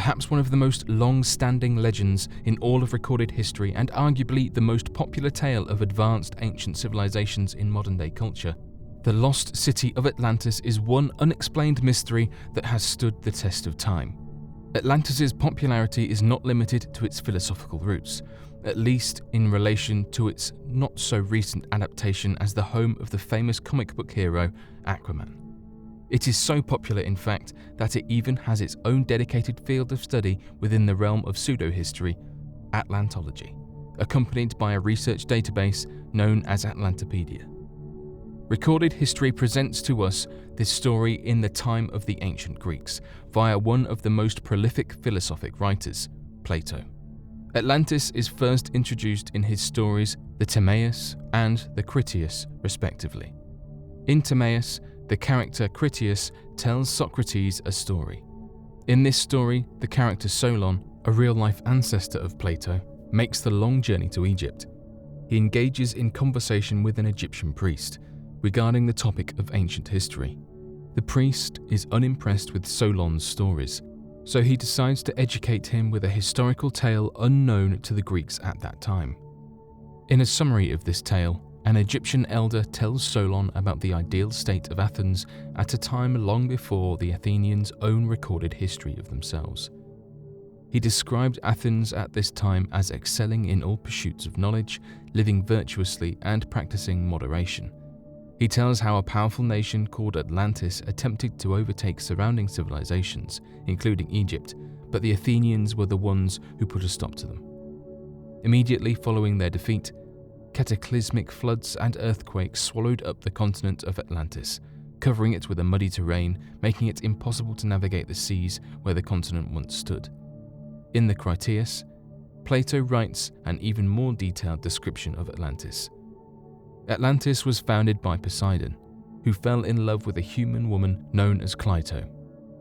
perhaps one of the most long-standing legends in all of recorded history and arguably the most popular tale of advanced ancient civilizations in modern-day culture. The Lost City of Atlantis is one unexplained mystery that has stood the test of time. Atlantis' popularity is not limited to its philosophical roots, at least in relation to its not-so-recent adaptation as the home of the famous comic book hero, Aquaman. It is so popular, in fact, that it even has its own dedicated field of study within the realm of pseudohistory, Atlantology, accompanied by a research database known as Atlantipedia. Recorded history presents to us this story in the time of the ancient Greeks, via one of the most prolific philosophic writers, Plato. Atlantis is first introduced in his stories the Timaeus and the Critias, respectively. In Timaeus, the character Critias tells Socrates a story. In this story, the character Solon, a real-life ancestor of Plato, makes the long journey to Egypt. He engages in conversation with an Egyptian priest regarding the topic of ancient history. The priest is unimpressed with Solon's stories, so he decides to educate him with a historical tale unknown to the Greeks at that time. In a summary of this tale, an Egyptian elder tells Solon about the ideal state of Athens at a time long before the Athenians' own recorded history of themselves. He described Athens at this time as excelling in all pursuits of knowledge, living virtuously, and practicing moderation. He tells how a powerful nation called Atlantis attempted to overtake surrounding civilizations, including Egypt, but the Athenians were the ones who put a stop to them. Immediately following their defeat, cataclysmic floods and earthquakes swallowed up the continent of Atlantis, covering it with a muddy terrain, making it impossible to navigate the seas where the continent once stood. In the Critias, Plato writes an even more detailed description of Atlantis. Atlantis was founded by Poseidon, who fell in love with a human woman known as Cleito.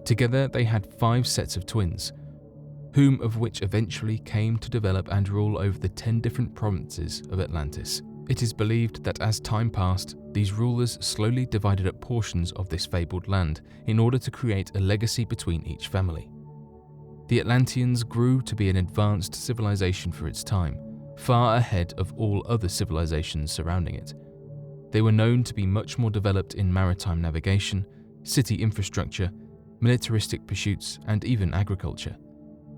Together they had 5 sets of twins, whom of which eventually came to develop and rule over the 10 different provinces of Atlantis. It is believed that as time passed, these rulers slowly divided up portions of this fabled land in order to create a legacy between each family. The Atlanteans grew to be an advanced civilization for its time, far ahead of all other civilizations surrounding it. They were known to be much more developed in maritime navigation, city infrastructure, militaristic pursuits, and even agriculture.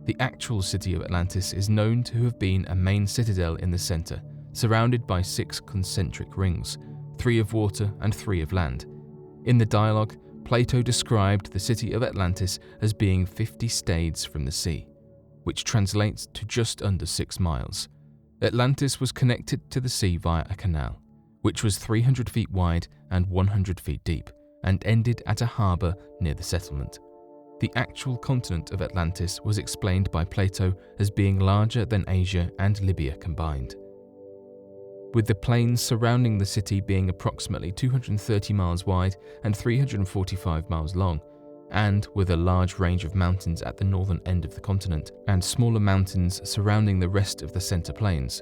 The actual city of Atlantis is known to have been a main citadel in the center, surrounded by 6 concentric rings, 3 of water and 3 of land. In the dialogue, Plato described the city of Atlantis as being 50 stades from the sea, which translates to just under 6 miles. Atlantis was connected to the sea via a canal, which was 300 feet wide and 100 feet deep, and ended at a harbor near the settlement. The actual continent of Atlantis was explained by Plato as being larger than Asia and Libya combined, with the plains surrounding the city being approximately 230 miles wide and 345 miles long, and with a large range of mountains at the northern end of the continent and smaller mountains surrounding the rest of the center plains.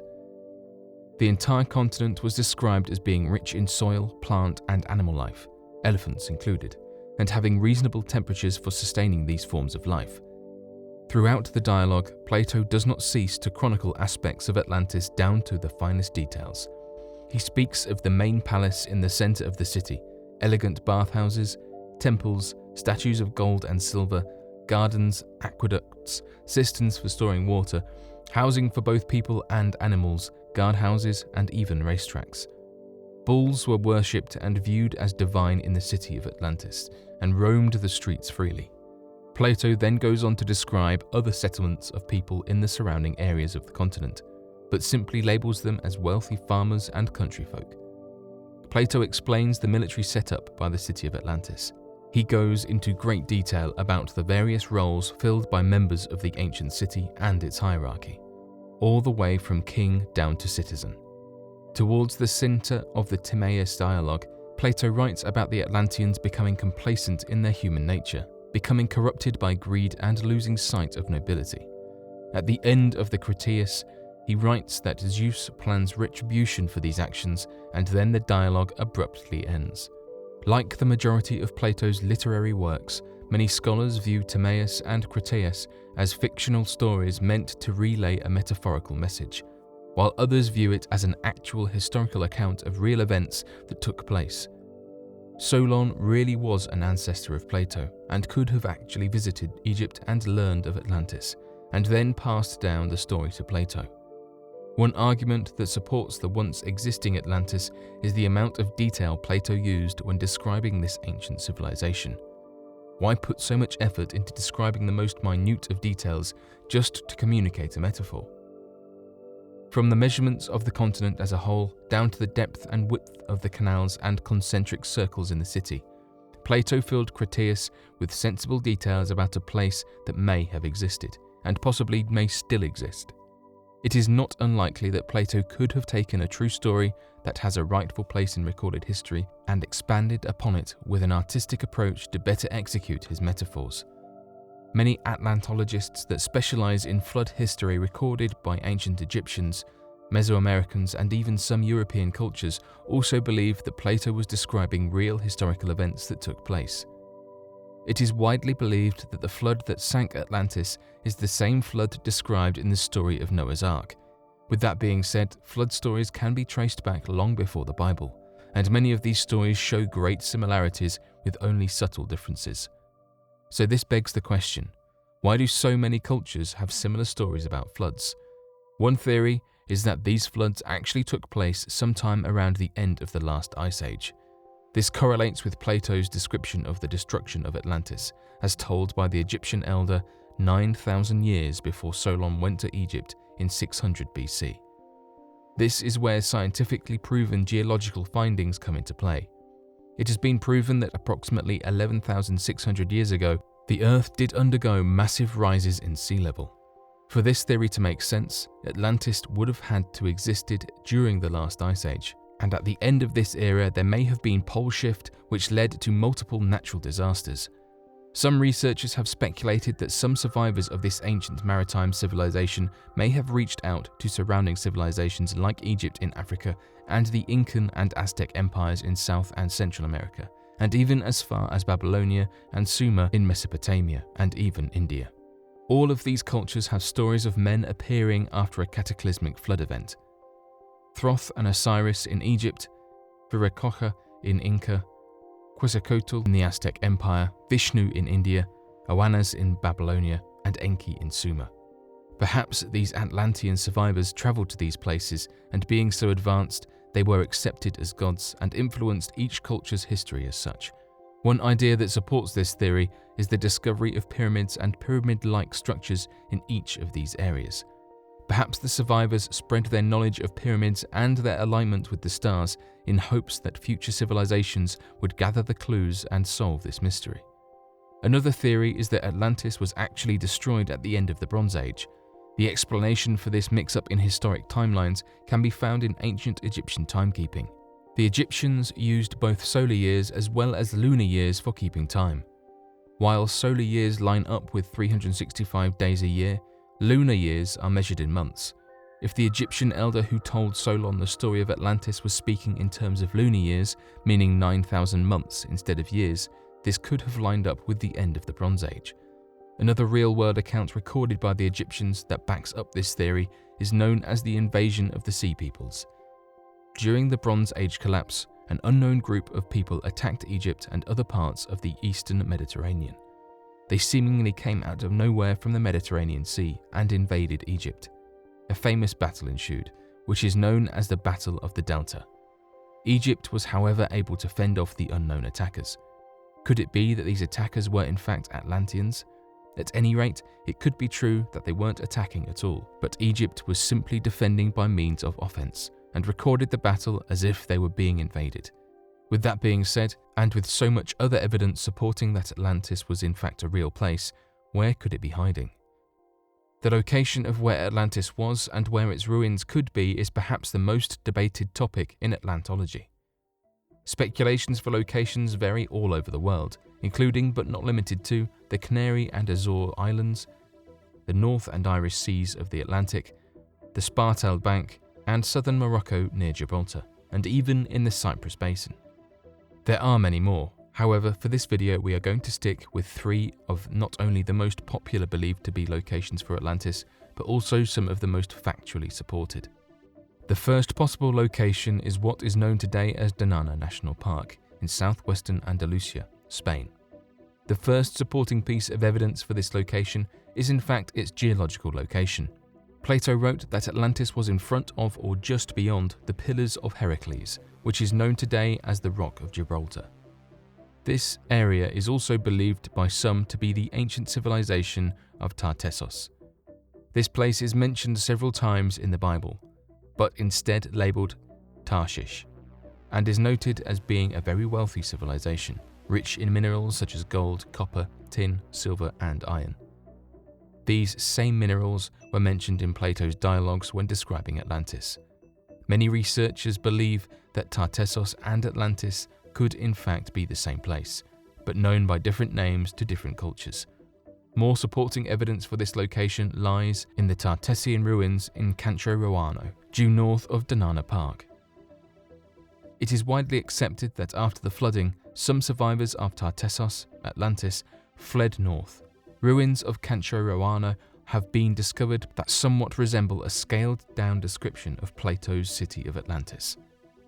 The entire continent was described as being rich in soil, plant, and animal life, elephants included, and having reasonable temperatures for sustaining these forms of life. Throughout the dialogue, Plato does not cease to chronicle aspects of Atlantis down to the finest details. He speaks of the main palace in the center of the city, elegant bathhouses, temples, statues of gold and silver, gardens, aqueducts, cisterns for storing water, housing for both people and animals, guardhouses, and even racetracks. Bulls were worshipped and viewed as divine in the city of Atlantis, and roamed the streets freely. Plato then goes on to describe other settlements of people in the surrounding areas of the continent, but simply labels them as wealthy farmers and country folk. Plato explains the military setup by the city of Atlantis. He goes into great detail about the various roles filled by members of the ancient city and its hierarchy, all the way from king down to citizen. Towards the center of the Timaeus dialogue, Plato writes about the Atlanteans becoming complacent in their human nature, becoming corrupted by greed and losing sight of nobility. At the end of the Critias, he writes that Zeus plans retribution for these actions, and then the dialogue abruptly ends. Like the majority of Plato's literary works, many scholars view Timaeus and Critias as fictional stories meant to relay a metaphorical message, while others view it as an actual historical account of real events that took place. Solon really was an ancestor of Plato and could have actually visited Egypt and learned of Atlantis, and then passed down the story to Plato. One argument that supports the once existing Atlantis is the amount of detail Plato used when describing this ancient civilization. Why put so much effort into describing the most minute of details just to communicate a metaphor? From the measurements of the continent as a whole down to the depth and width of the canals and concentric circles in the city, Plato filled Critias with sensible details about a place that may have existed, and possibly may still exist. It is not unlikely that Plato could have taken a true story that has a rightful place in recorded history and expanded upon it with an artistic approach to better execute his metaphors. Many Atlantologists that specialize in flood history recorded by ancient Egyptians, Mesoamericans, and even some European cultures also believe that Plato was describing real historical events that took place. It is widely believed that the flood that sank Atlantis is the same flood described in the story of Noah's Ark. With that being said, flood stories can be traced back long before the Bible, and many of these stories show great similarities with only subtle differences. So this begs the question, why do so many cultures have similar stories about floods? One theory is that these floods actually took place sometime around the end of the last ice age. This correlates with Plato's description of the destruction of Atlantis, as told by the Egyptian elder 9,000 years before Solon went to Egypt in 600 BC. This is where scientifically proven geological findings come into play. It has been proven that approximately 11,600 years ago, the Earth did undergo massive rises in sea level. For this theory to make sense, Atlantis would have had to existed during the last ice age, and at the end of this era there may have been pole shift which led to multiple natural disasters. Some researchers have speculated that some survivors of this ancient maritime civilization may have reached out to surrounding civilizations like Egypt in Africa and the Incan and Aztec empires in South and Central America, and even as far as Babylonia and Sumer in Mesopotamia and even India. All of these cultures have stories of men appearing after a cataclysmic flood event. Thoth and Osiris in Egypt, Viracocha in Inca, Quetzalcoatl in the Aztec Empire, Vishnu in India, Oannes in Babylonia, and Enki in Sumer. Perhaps these Atlantean survivors traveled to these places, and being so advanced, they were accepted as gods and influenced each culture's history as such. One idea that supports this theory is the discovery of pyramids and pyramid-like structures in each of these areas. Perhaps the survivors spread their knowledge of pyramids and their alignment with the stars in hopes that future civilizations would gather the clues and solve this mystery. Another theory is that Atlantis was actually destroyed at the end of the Bronze Age. The explanation for this mix-up in historic timelines can be found in ancient Egyptian timekeeping. The Egyptians used both solar years as well as lunar years for keeping time. While solar years line up with 365 days a year, lunar years are measured in months. If the Egyptian elder who told Solon the story of Atlantis was speaking in terms of lunar years, meaning 9,000 months instead of years, this could have lined up with the end of the Bronze Age. Another real-world account recorded by the Egyptians that backs up this theory is known as the invasion of the Sea Peoples. During the Bronze Age collapse, an unknown group of people attacked Egypt and other parts of the eastern Mediterranean. They seemingly came out of nowhere from the Mediterranean Sea and invaded Egypt. A famous battle ensued, which is known as the Battle of the Delta. Egypt was, however, able to fend off the unknown attackers. Could it be that these attackers were in fact Atlanteans? At any rate, it could be true that they weren't attacking at all, but Egypt was simply defending by means of offense, and recorded the battle as if they were being invaded. With that being said, and with so much other evidence supporting that Atlantis was in fact a real place, where could it be hiding? The location of where Atlantis was and where its ruins could be is perhaps the most debated topic in Atlantology. Speculations for locations vary all over the world, including but not limited to the Canary and Azore Islands, the North and Irish Seas of the Atlantic, the Spartel Bank, and southern Morocco near Gibraltar, and even in the Cyprus Basin. There are many more. However, for this video we are going to stick with 3 of not only the most popular believed to be locations for Atlantis, but also some of the most factually supported. The first possible location is what is known today as Doñana National Park in southwestern Andalusia, Spain. The first supporting piece of evidence for this location is in fact its geological location. Plato wrote that Atlantis was in front of or just beyond the Pillars of Heracles, which is known today as the Rock of Gibraltar. This area is also believed by some to be the ancient civilization of Tartessos. This place is mentioned several times in the Bible, but instead labelled Tarshish, and is noted as being a very wealthy civilization, rich in minerals such as gold, copper, tin, silver, and iron. These same minerals were mentioned in Plato's dialogues when describing Atlantis. Many researchers believe that Tartessos and Atlantis could in fact be the same place, but known by different names to different cultures. More supporting evidence for this location lies in the Tartessian ruins in Cancho Roano, due north of Doñana Park. It is widely accepted that after the flooding, some survivors of Tartessos, Atlantis, fled north. Ruins of Cancho Roano have been discovered that somewhat resemble a scaled-down description of Plato's city of Atlantis.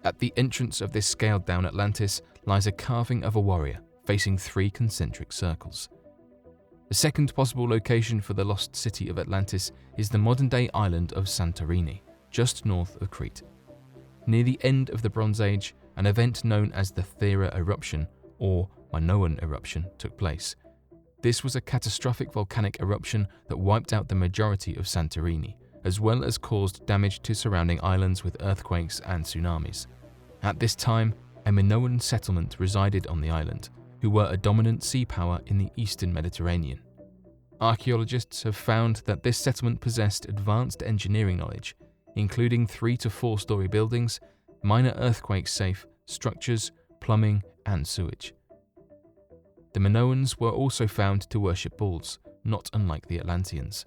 At the entrance of this scaled-down Atlantis lies a carving of a warrior facing 3 concentric circles. The second possible location for the lost city of Atlantis is the modern-day island of Santorini, just north of Crete. Near the end of the Bronze Age, an event known as the Thera eruption, or Minoan eruption, took place. This was a catastrophic volcanic eruption that wiped out the majority of Santorini, as well as caused damage to surrounding islands with earthquakes and tsunamis. At this time, a Minoan settlement resided on the island, who were a dominant sea power in the eastern Mediterranean. Archaeologists have found that this settlement possessed advanced engineering knowledge, including 3 to 4-story buildings, minor earthquake-safe structures, plumbing, and sewage. The Minoans were also found to worship bulls, not unlike the Atlanteans.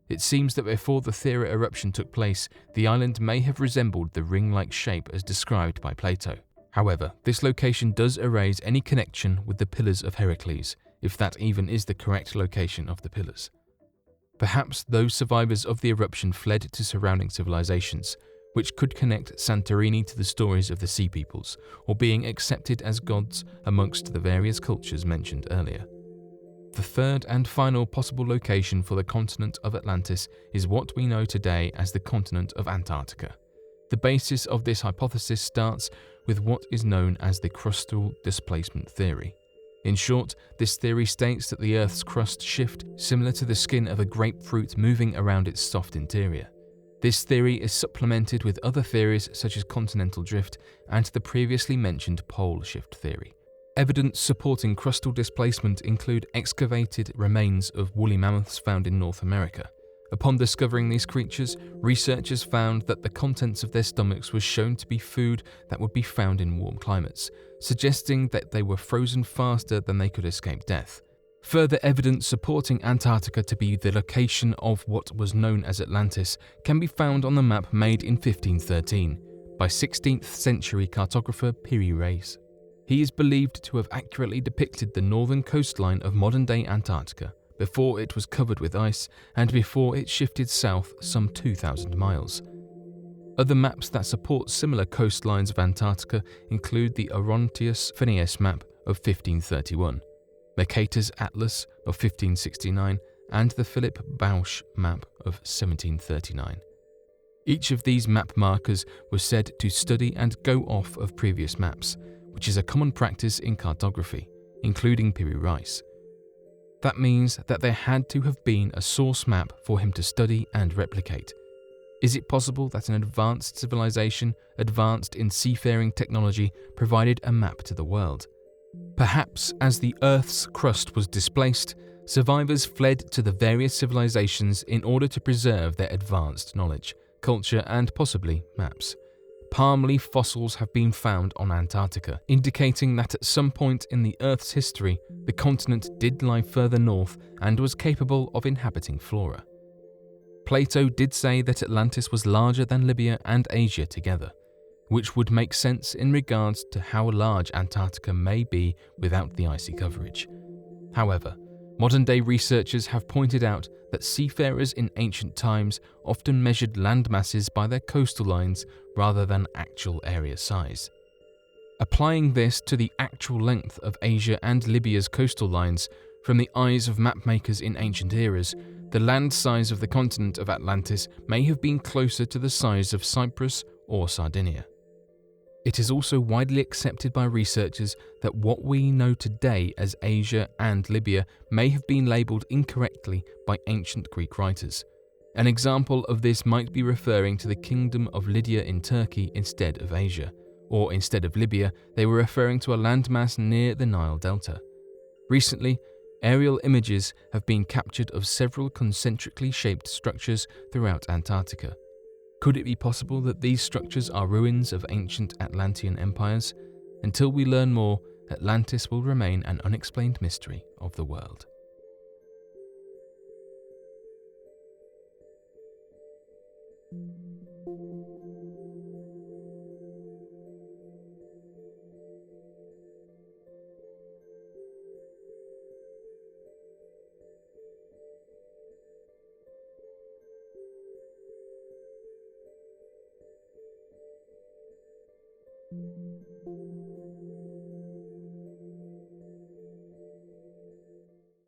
It seems that before the Thera eruption took place, the island may have resembled the ring-like shape as described by Plato. However, this location does erase any connection with the Pillars of Heracles, if that even is the correct location of the pillars. Perhaps those survivors of the eruption fled to surrounding civilizations, which could connect Santorini to the stories of the Sea Peoples, or being accepted as gods amongst the various cultures mentioned earlier. The third and final possible location for the continent of Atlantis is what we know today as the continent of Antarctica. The basis of this hypothesis starts with what is known as the crustal displacement theory. In short, this theory states that the Earth's crust shift similar to the skin of a grapefruit moving around its soft interior. This theory is supplemented with other theories such as continental drift and the previously mentioned pole shift theory. Evidence supporting crustal displacement include excavated remains of woolly mammoths found in North America. Upon discovering these creatures, researchers found that the contents of their stomachs was shown to be food that would be found in warm climates, suggesting that they were frozen faster than they could escape death. Further evidence supporting Antarctica to be the location of what was known as Atlantis can be found on the map made in 1513 by 16th century cartographer Piri Reis. He is believed to have accurately depicted the northern coastline of modern-day Antarctica before it was covered with ice and before it shifted south some 2,000 miles. Other maps that support similar coastlines of Antarctica include the Orontius Phineas map of 1531, Mercator's Atlas of 1569, and the Philip Bausch map of 1739. Each of these map markers was said to study and go off of previous maps, which is a common practice in cartography, including Piri Reis. That means that there had to have been a source map for him to study and replicate. Is it possible that an advanced civilization, advanced in seafaring technology, provided a map to the world? Perhaps as the Earth's crust was displaced, survivors fled to the various civilizations in order to preserve their advanced knowledge, culture, and possibly maps. Palm leaf fossils have been found on Antarctica, indicating that at some point in the Earth's history, the continent did lie further north and was capable of inhabiting flora. Plato did say that Atlantis was larger than Libya and Asia together. which would make sense in regards to how large Antarctica may be without the icy coverage. However, modern-day researchers have pointed out that seafarers in ancient times often measured land masses by their coastal lines rather than actual area size. Applying this to the actual length of Asia and Libya's coastal lines, from the eyes of mapmakers in ancient eras, the land size of the continent of Atlantis may have been closer to the size of Cyprus or Sardinia. It is also widely accepted by researchers that what we know today as Asia and Libya may have been labelled incorrectly by ancient Greek writers. An example of this might be referring to the Kingdom of Lydia in Turkey instead of Asia, or instead of Libya, they were referring to a landmass near the Nile Delta. Recently, aerial images have been captured of several concentrically shaped structures throughout Antarctica. Could it be possible that these structures are ruins of ancient Atlantean empires? Until we learn more, Atlantis will remain an unexplained mystery of the world.